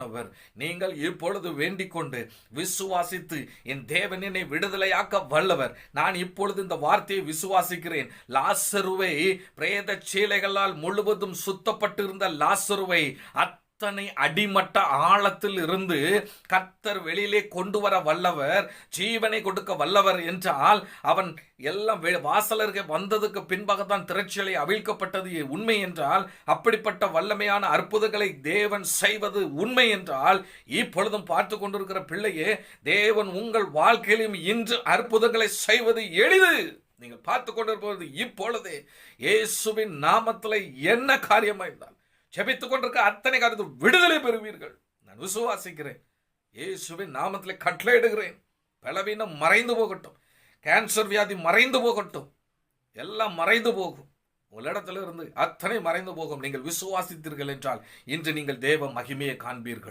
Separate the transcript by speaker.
Speaker 1: செய்யப்பட்டவர். நீங்கள் இப்பொழுது வேண்டிக் கொண்டு விசுவாசித்து என் தேவன் என்னை விடுதலையாக்க வல்லவர். நான் இப்பொழுது இந்த வார்த்தையை விசுவாசிக்கிறேன். லாசருவை பிரேத சீலைகளால் முழுவதும் சுத்தப்பட்டிருந்த லாசருவை அத்தனை அடிமட்ட ஆழத்தில் இருந்து கர்த்தர் வெளியிலே கொண்டு வர வல்லவர், ஜீவனை கொடுக்க வல்லவர் என்றால் அவன் எல்லாம் வாசலருக்கு வந்ததுக்கு பின்பாகத்தான் திரைச்சீலை அவிழ்க்கப்பட்டது உண்மை என்றால், அப்படிப்பட்ட வல்லமையான அற்புதங்களை தேவன் செய்வது உண்மை என்றால், இப்பொழுதும் பார்த்து கொண்டிருக்கிற பிள்ளையே, தேவன் உங்கள் வாழ்க்கையிலும் இன்று அற்புதங்களை செய்வது எளிது. நீங்கள் பார்த்து கொண்டிருப்பது இப்பொழுதே இயேசுவின் நாமத்தில் என்ன காரியமா இருந்தால் ஜெபித்துக் கொண்டிருக்க அத்தனை காரியத்தில் விடுதலை பெறுவீர்கள். நான் விசுவாசிக்கிறேன். இயேசுவின் நாமத்தில் கட்டளையிடுகிறேன். பலவீனம் மறைந்து போகட்டும், கேன்சர் வியாதி மறைந்து போகட்டும், எல்லாம் மறைந்து போகும். உங்களிடத்திலிருந்து அத்தனை மறைந்து போகும். நீங்கள் விசுவாசித்தீர்கள் என்றால் இன்று நீங்கள் தேவ மகிமையை காண்பீர்கள்.